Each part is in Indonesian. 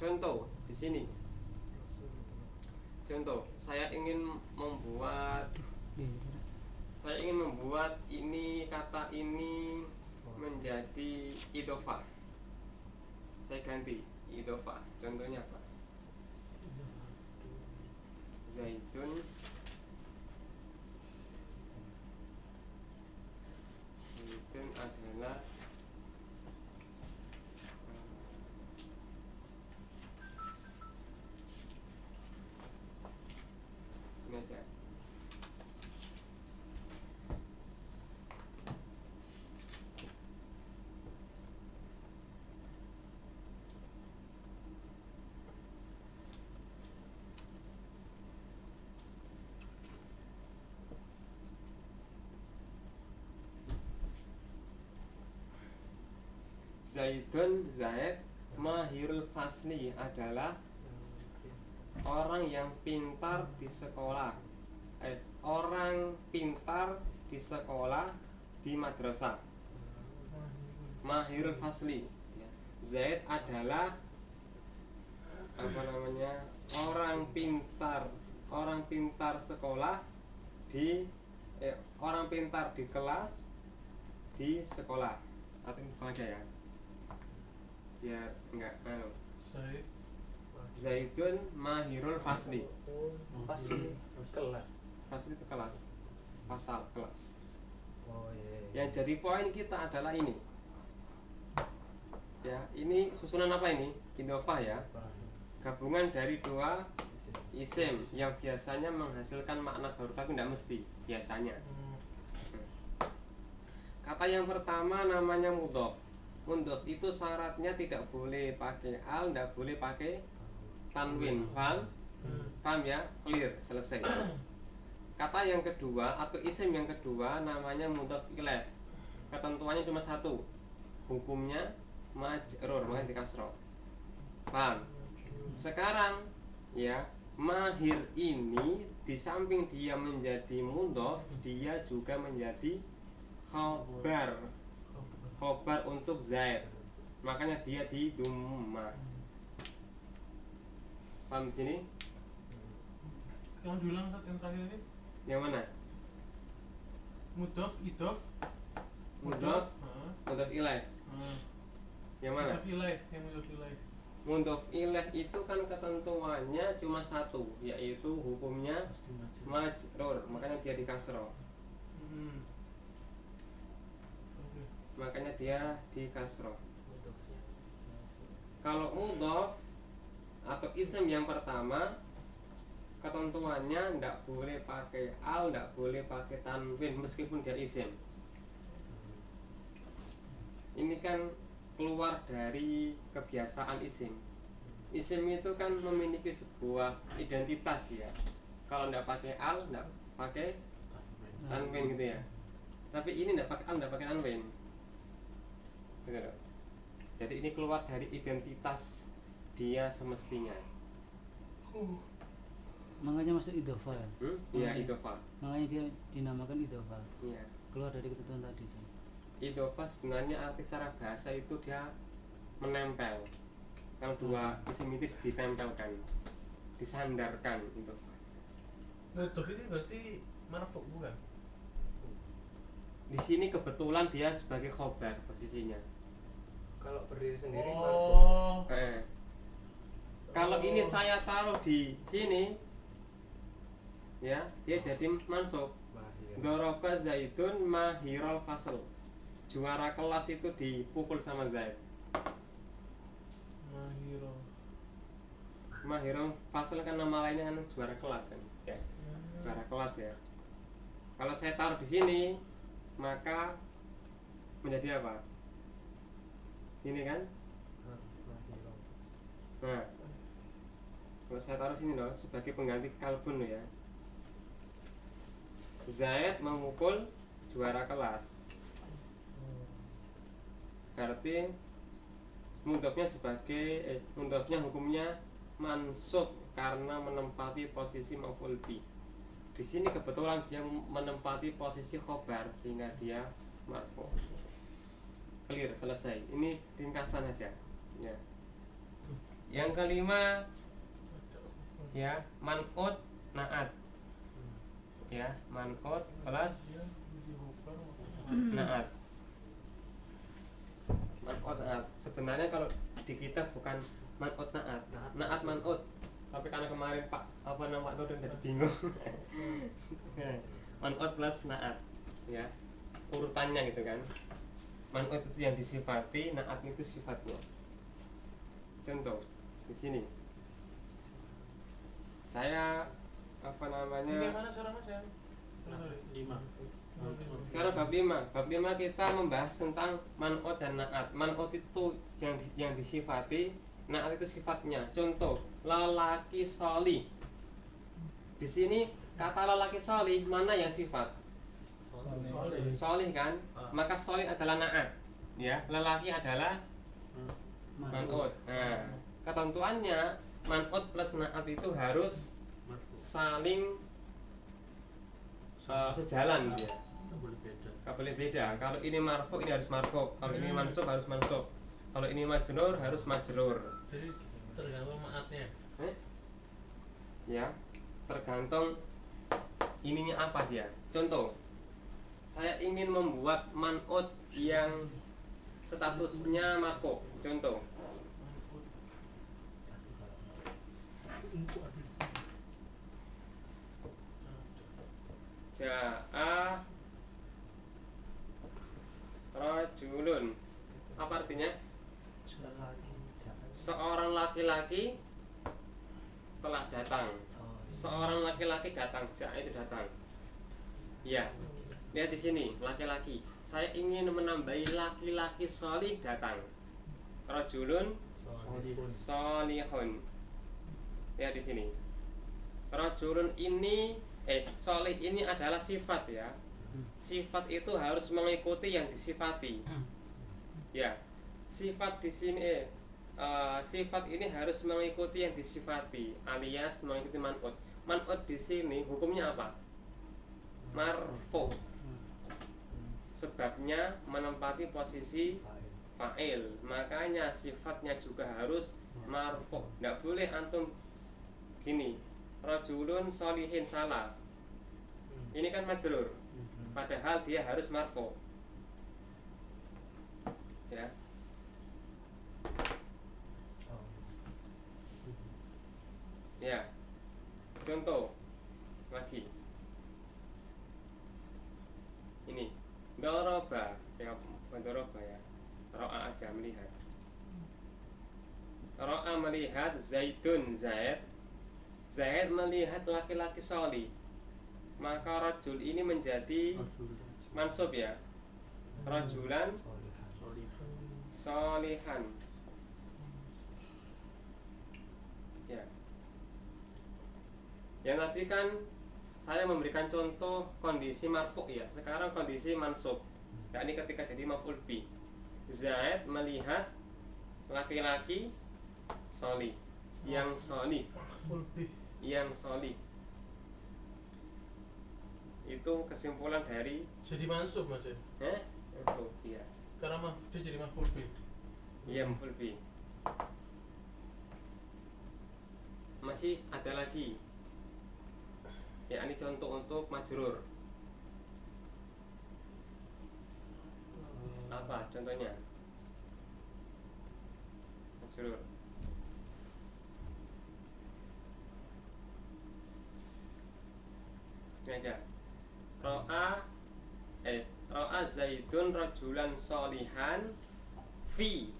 Contoh di sini. Contoh, saya ingin membuat ini kata ini menjadi idhofah. Saya ganti idhofah. Contohnya apa? Zaitun adalah ini aja. Zaidun, Zaid, mahirul fasli adalah orang yang pintar di sekolah. Orang pintar di sekolah di madrasah. Mahirul fasli. Zaid adalah orang pintar sekolah di orang pintar di kelas di sekolah. Atau apa aja ya? Ya enggak kalau Zaidun mahirul fasli. Fasli kelas. Fasli itu kelas. Pasal kelas. Oh iya. Yang jadi poin kita adalah ini. Ya, ini susunan apa ini? Idhofah ya. Gabungan dari dua isim yang biasanya menghasilkan makna baru tapi tidak mesti biasanya. Kata yang pertama namanya mudhof. Mudhof itu syaratnya tidak boleh pakai al, tidak boleh pakai tanwin. Paham? Paham ya? Clear, selesai. Kata yang kedua atau isim yang kedua namanya mudhof ilaih. Ketentuannya cuma satu. Hukumnya majrur, makanya dikasroh. Paham? Sekarang ya, mahir ini di samping dia menjadi mudhof, dia juga menjadi khobar. Khobar untuk Zaid. Makanya dia di dhammah. Paham di sini? Yang diulang saat yang terakhir ini? Yang mana? Mudhof, idhof, Mudhof, mudhof ilaih. Yang mana? Mudhof ilaih, yang mudhof ilaih. Mudhof ilaih itu kan ketentuannya cuma satu, yaitu hukumnya majrur, makanya dia di kasroh. Makanya dia di kasroh. Kalau mudhof atau isim yang pertama, ketentuannya tidak boleh pakai al, tidak boleh pakai tanwin meskipun dia isim. Ini kan keluar dari kebiasaan isim. Isim itu kan memiliki sebuah identitas ya. Kalau tidak pakai al, tidak pakai tanwin gitu ya. Tapi ini tidak pakai al, tidak pakai tanwin. Gitu. Jadi ini keluar dari identitas dia semestinya. Makanya masuk idhofah ya? Iya, idhofah. Makanya dia dinamakan idhofah. Iya. Keluar dari ketentuan tadi. Idhofah sebenarnya arti secara bahasa itu dia menempel. Kalau dua isim itu ditempelkan, disandarkan idhofah. Mudhof ini berarti marfu bukan? Di sini kebetulan dia sebagai khobar posisinya. Kalau berdiri sendiri Oh. Kalau ini saya taruh di sini, ya dia jadi mansub. Doroba Zaidun mahirul fasl. Juara kelas itu dipukul sama Zaid. Mahirul fasl kan nama lainnya kan juara kelas kan, ya. Juara kelas ya. Kalau saya taruh di sini, maka menjadi apa? Ini kan? Nah, kalau saya taruh sini loh sebagai pengganti kalbun loh ya. Zaid memukul juara kelas. Berarti mudhofnya mudhofnya hukumnya mansub karena menempati posisi maf'ul bi. Di sini kebetulan dia menempati posisi khobar sehingga dia marfu. Clear, selesai. Ini ringkasan aja. Ya. Yang kelima ya man'ut na'at. Ya, man'ut plus na'at. Man'ut na'at. Sebenarnya kalau di kitab bukan man'ut na'at. Na'at man'ut. Tapi karena kemarin Pak Nur jadi bingung. Man'ut plus na'at. Ya. Urutannya gitu kan. Man'ut itu yang disifati, na'at itu sifatnya. Contoh di sini. Saya Ini mana suara Mas ya? 5. sekarang bab 5. Bab 5 kita membahas tentang man'ut dan na'at. Man'ut itu yang disifati, na'at itu sifatnya. Contoh, lelaki sholih. Di sini kata lelaki sholih mana yang sifat? Sholih kan? Maka sholih adalah na'at. Ya, lelaki adalah man'ut. Nah, ketentuannya man'ut plus na'at itu harus saling sejalan dia. Gak boleh beda. Kalau ini marfu ini harus marfu. Kalau ini mansub harus mansub. Kalau ini majrur harus majrur. Jadi tergantung maatnya. Ya, tergantung ininya apa dia. Contoh, saya ingin membuat man'ut yang statusnya marfu. Contoh, ja'a rajulun. Apa artinya? Seorang laki-laki telah datang. Seorang laki-laki datang. Ja'a itu datang. Ya. Lihat di sini, laki-laki. Saya ingin menambahi laki-laki sholih datang. Rajulun sholihun. Lihat di sini. Rajulun ini sholih ini adalah sifat ya. Sifat itu harus mengikuti yang disifati. Ya. Sifat di sini sifat ini harus mengikuti yang disifati alias mengikuti man'ut. Man'ut di sini hukumnya apa? Marfu. Sebabnya menempati posisi fa'il. Makanya sifatnya juga harus marfu. Tidak boleh antum gini, rajulun sholihin salah. Ini kan majrur. Padahal dia harus marfu. Ya. Ya. Contoh lagi. Ini doroba, ya doroba ya. Ro'a aja melihat. Ro'a melihat Zaidun Zaid. Zaid melihat laki-laki sholih. Maka rajul ini menjadi mansub ya. Rajulan sholihan. Ya. Yang tadi kan saya memberikan contoh kondisi marfu ya. Sekarang kondisi mansub. Yakni ketika jadi maf'ul bi. Zaid melihat laki-laki sholih. Yang sholih. Yang sholih. Itu kesimpulan dari Jadi mansub Mas ya? mansub, iya. Karena dia jadi maf'ul bi. Iya, maf'ul bi. Masih ada lagi. Ya, ini contoh untuk majrur. Apa contohnya? Majrur. Ini aja. Ro'a Zaidun rajulan sholihan fi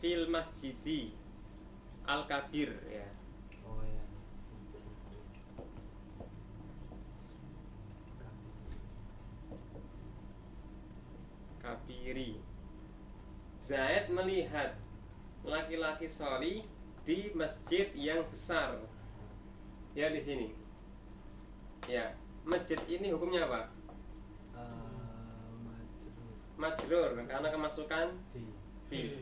fil masjidi al-kabir ya. Kabiri. Zaid melihat laki-laki sholih di masjid yang besar. Ya di sini. Ya, masjid ini hukumnya apa? Majrur karena kemasukan fi.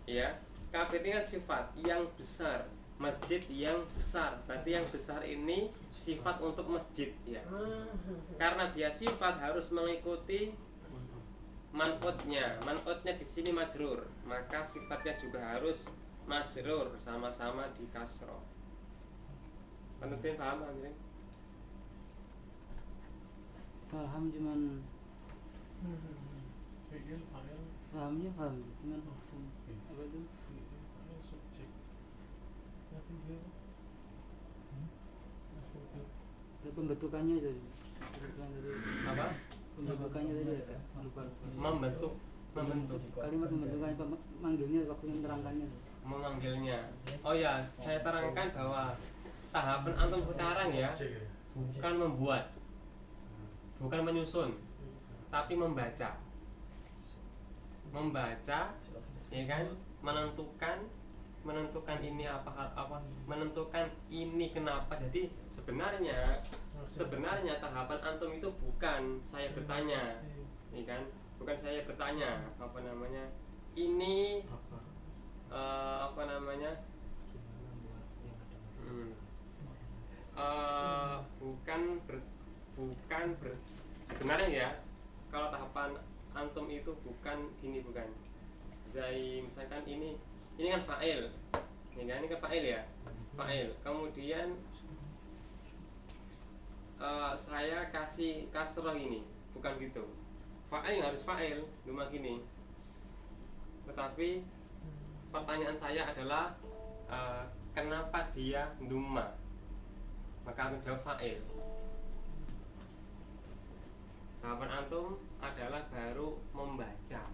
Ya, kabir ini kan sifat yang besar. Masjid yang besar. Berarti yang besar ini sifat untuk masjid ya. Karena dia sifat harus mengikuti man'utnya di sini majrur, maka sifatnya juga harus majrur, sama-sama di kasroh. Penutin paham Andri? Paham cuman fiil fa'il pahamnya paham cuman maf'ul bih apa itu fiil fa'il subjek maf'ul bih maf'ul bih pembentukannya itu tulisan tadi Apa? pembentukannya tadi ya lupa Membentuk kalimat pembentukannya manggilnya waktu yang terangkannya memanggilnya. Oh ya, saya terangkan bahwa tahapan antum sekarang ya objek ya bukan membuat, bukan menyusun, tapi membaca, ya kan, menentukan ini apa, menentukan ini kenapa. Jadi sebenarnya tahapan antum itu bukan saya bertanya, ya kan, bukan saya bertanya apa namanya ini apa namanya sebenarnya ya, kalau tahapan antum itu bukan gini, bukan misalkan ini kan fa'il, ini kan fa'il ya, fa'il. Kemudian saya kasih kasroh ini, bukan gitu. Fa'il harus fa'il, cuma gini. Tetapi pertanyaan saya adalah kenapa dia nduma? Maka aku jawab fa'il. Tahapan antum adalah baru membaca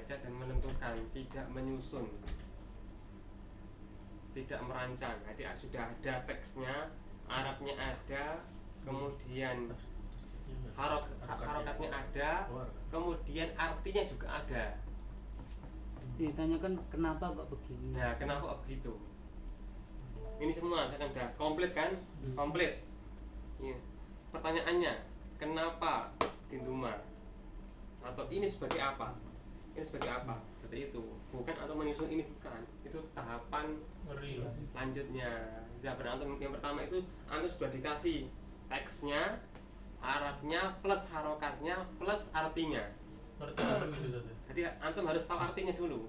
dan menentukan, tidak menyusun, tidak merancang. Jadi sudah ada teksnya, Arabnya ada, kemudian harokatnya ada, kemudian artinya juga ada. ditanyakan kenapa kok begini. Nah, kenapa kok begitu? Ini semua saya kan udah komplit kan? Komplit. Ya. Pertanyaannya, kenapa dinduma? Atau ini sebagai apa? Ini sebagai apa? Seperti itu. Bukan atau menyusun, ini bukan. Itu tahapan lanjutnya. Tahapan antum yang pertama itu antum sudah dikasih teksnya, Arabnya plus harokatnya plus artinya. ngerti dulu gitu tadi. Jadi antum harus tahu artinya dulu.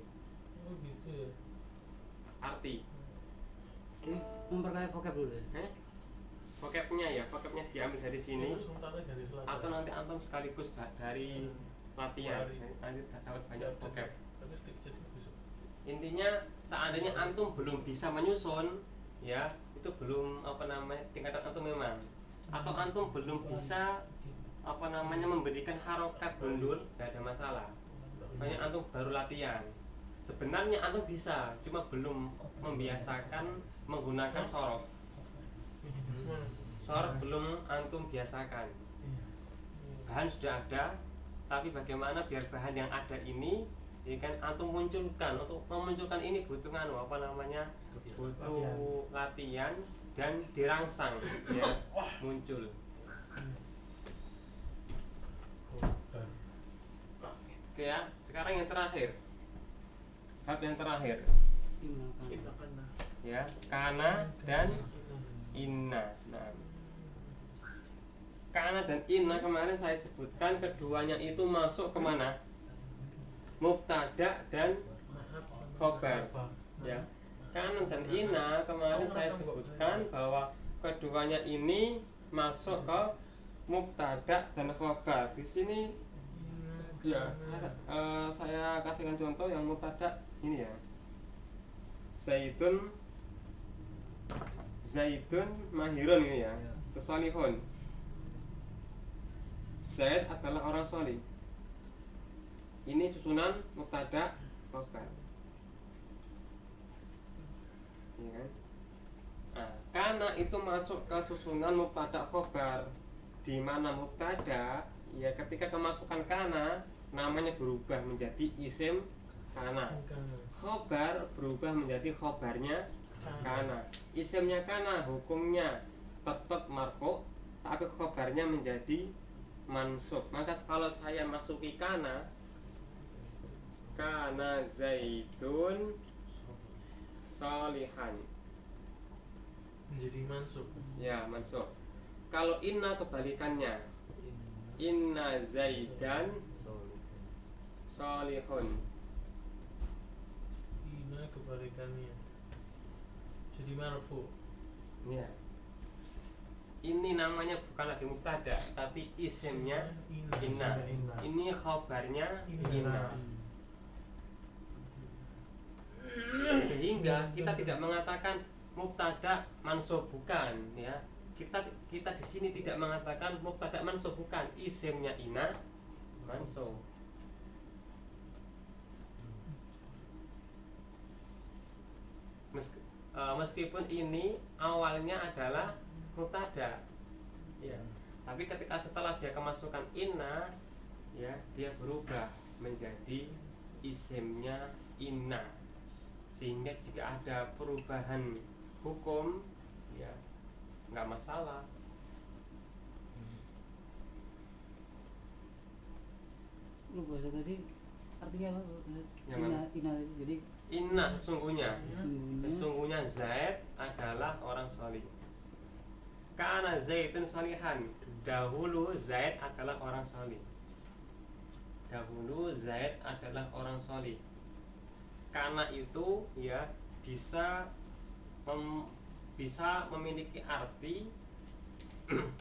Oh gitu ya. Arti. Ini memperkaya vocab dulu ya. Vocabnya ya, vocabnya diambil dari sini. Itu sementara dari selatan. Atau nanti antum sekaligus dari latihan, nanti dapat banyak vocab. Tapi stick chest besok. Intinya seandainya antum belum bisa menyusun, ya itu belum apa namanya tingkatan antum memang. Atau antum belum bisa apa namanya memberikan harokat gundul, nggak ada masalah. Soalnya antum baru latihan. Sebenarnya antum bisa, cuma belum membiasakan menggunakan sorof. Sorof belum antum biasakan. Bahan sudah ada, tapi bagaimana biar bahan yang ada ini, ya kan, antum munculkan. Untuk memunculkan ini butuh apa namanya, butuh latihan dan dirangsang, ya muncul. Oke ya, sekarang yang terakhir, bab yang terakhir, ya, kana dan inna. Nah, kana dan inna kemarin saya sebutkan keduanya itu masuk kemana? Mubtada dan khobar. Ya, kana dan inna kemarin saya sebutkan bahwa keduanya ini masuk ke mubtada dan khobar. Di sini ya, saya kasihkan contoh yang mubtada ini ya. Zaidun mahirun ini ya, kesolihun. Zaid adalah orang solih. Ini susunan mubtada khobar. Ya kan? Nah, karena itu masuk ke susunan mubtada khobar, di mana mubtada ya ketika kemasukan kana namanya berubah menjadi isim kana. Khobar berubah menjadi khobarnya kana. Isimnya kana hukumnya tetap marfu, tapi khobarnya menjadi mansub. Maka kalau saya masuki kana Zaidun solihan, menjadi mansub. ya mansub. Kalau inna kebalikannya, Inna Zaidan Solihun. Ina kebalikannya. Jadi marfu. Ya. Ini namanya bukan lagi mubtada, tapi isimnya inna. Ini khabarnya inna. Sehingga kita tidak mengatakan mubtada mansub, bukan ya. Kita di sini tidak mengatakan mubtada mansub, bukan, isimnya inna mansub. Meskipun ini awalnya adalah mubtada ya, tapi ketika setelah dia kemasukan inna ya, dia berubah menjadi isimnya inna, sehingga jika ada perubahan hukum ya nggak masalah. Lu bahasa tadi artinya apa? Yang mana? Ina jadi Inna sesungguhnya sesungguhnya Zaid adalah orang solih. Karena Zaidun solihan, dahulu Zaid adalah orang solih. Dahulu Zaid adalah orang solih. Karena itu ya bisa memiliki arti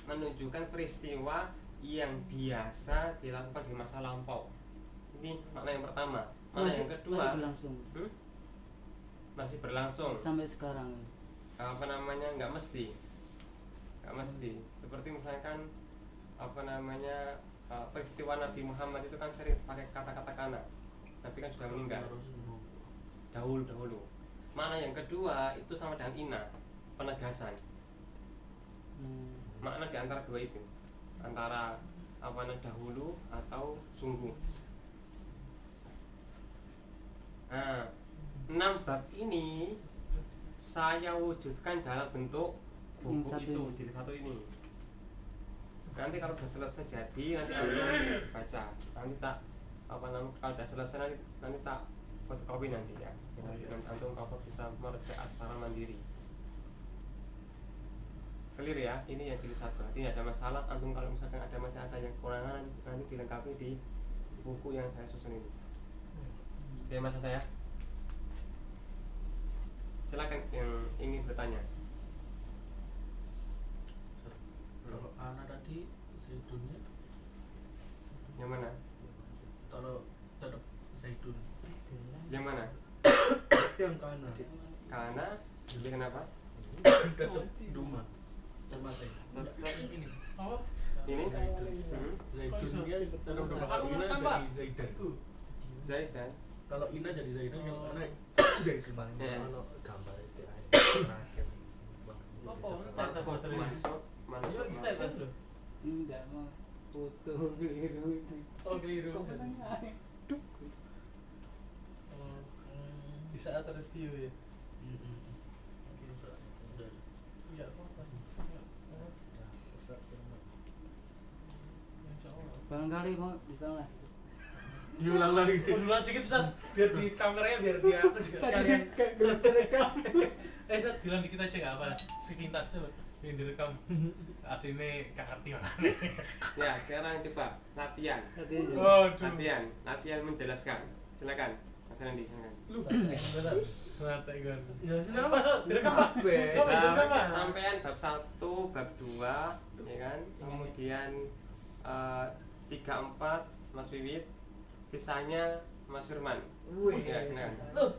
menunjukkan peristiwa yang biasa dilakukan di masa lampau. Ini makna yang pertama. Makna yang kedua masih berlangsung sampai sekarang. Apa namanya, nggak mesti. Seperti misalkan apa namanya, peristiwa Nabi Muhammad itu kan sering pakai kata-kata kana. Nabi kan sudah meninggal dahulu. Makna yang kedua itu sama dengan inna, penegasan. Makna di antara dua itu, antara apa namanya dahulu atau sungguh. Nah, 6 bab ini saya wujudkan dalam bentuk buku itu, jilid 1 ini. Nanti kalau sudah selesai jadi nanti antum baca. Nanti tak apa namanya, kalau sudah selesai nanti tak fotokopi nanti ya. Nanti antum kalau bisa merjaah secara mandiri. Clear ya? Ini yang jilid 1. Nanti ada masalah, antum kalau misalkan masih ada yang kekurangan nanti dilengkapi di buku yang saya susun ini. Oke, Mas saya. Silakan yang ingin bertanya. Kalau anak tadi Zaidunnya Yang mana? kalau tetap Zaidun. Yang mana? Yang kanan. Karena jadi kenapa? Tetap Duma. Sama teh. Ini. Oh. Ini Zaidun dia tetap kalau Ina jadi Zaidan. Zaidan. Kalau Ina jadi Zaidan, yang anak Zaidun. Ono gambar istilahnya. Masuk. Enggak mau foto keliru. Oh, keliru. Kok menang? Duk. Di saat review ya. Iya, apa-apa. Barangkali mau ditolak. Diulang lagi. Ulang sedikit Ustaz, biar di kameranya biar dia aku juga sekalian. Ustaz bilang dikit aja enggak apa. Sepintas tuh yang direkam. Aslinya gak ngerti mana. Ya, sekarang coba latihan. Latihan menjelaskan. Silakan. Mas Randy, silakan. Lu mata kan. Ya, kenapa? Direkam Pak. Sampean bab 1, bab 2, ya kan? Kemudian 3, 4 Mas Wiwit, sisanya Mas Firman. Wih, ya, nah.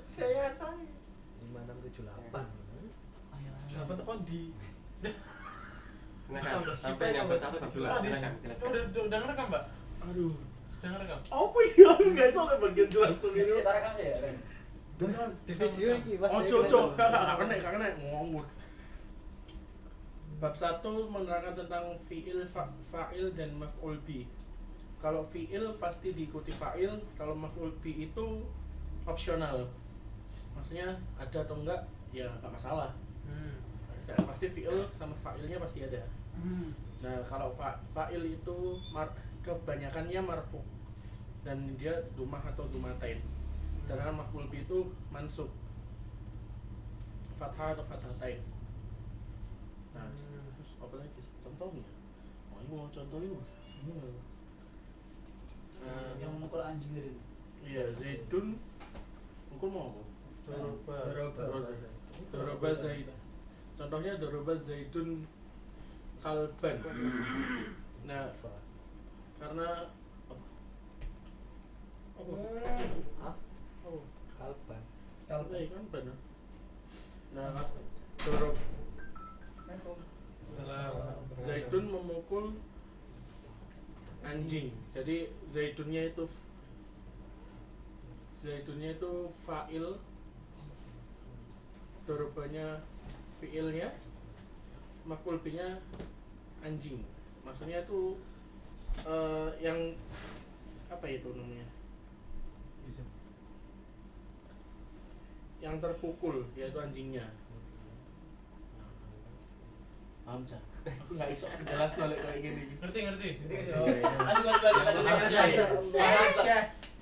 Saya 5678. Siapa tuh Kondi? Silakan. Sampai yang bab 1, bab 2. Silakan, jelaskan. Udah ngerekam, Mbak? Aduh, sudah ngerekam. Apa iya? Enggak soalnya bagian jelas tuh Kita gitu. rekam aja ya, Ren. Benar, Di video ini Ojo, kakak kena ngomong. Bab 1 menerangkan tentang fi'il, fa'il dan maf'ul bi. Kalau fi'il pasti diikuti fa'il, kalau maf'ul bi itu opsional. Maksudnya ada atau enggak ya enggak masalah. Dan pasti fi'il sama fa'ilnya pasti ada. Nah, kalau fa'il itu kebanyakannya marfu dan dia dumah atau dumatain. Sedangkan maf'ul bi itu mansub, fathah atau fathatain. Nah, terus apa lagi contohnya? Oh, ini mau contoh ini. anjing dari itu. Iya, Zaidun. Engko mau apa? Doroba Zaid. Contohnya Doroba Zaidun kalban. Nah, karena apa? Oh, Kalban. kalban kan benar. Nah, Dorob Zaidun memukul anjing. Jadi Zaidunnya itu fa'il, dorobanya fi'ilnya, maf'ul binya anjing. Maksudnya itu yang apa itu namanya? Yang terpukul yaitu anjingnya. Paham cah? Aku nggak iso jelas balik kayak gini. Ngerti. Oh, iya.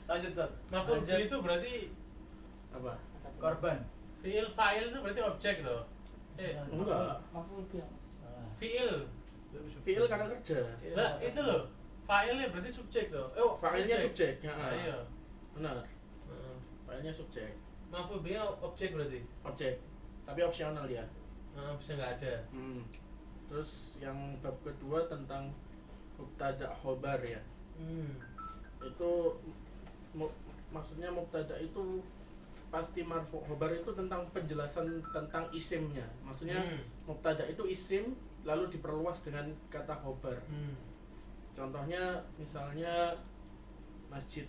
Lanjut, Tot. Maf'ul bi itu berarti Apa? Korban. fa'il itu berarti objek loh. Enggak. Fi'il. Fi'il karena kerja. Lah, itu loh. Fa'ilnya berarti subjek tuh. Fa'ilnya subjek. Ya, Ah, iya. benar. Heeh. Fa'ilnya subjek. Maf'ul bi objek berarti. Objek. Tapi opsional ya. Bisa nggak ada. Terus yang bab kedua tentang mubtada khobar ya. Itu maksudnya mubtada itu pasti marfu. Khobar itu tentang penjelasan tentang isimnya. Maksudnya mubtada itu isim lalu diperluas dengan kata khobar. Contohnya misalnya Masjid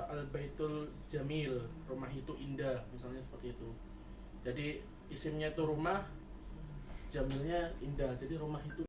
Al-Baitul Jamil, rumah itu indah, misalnya seperti itu. Jadi isimnya itu rumah, jamilnya indah. Jadi rumah itu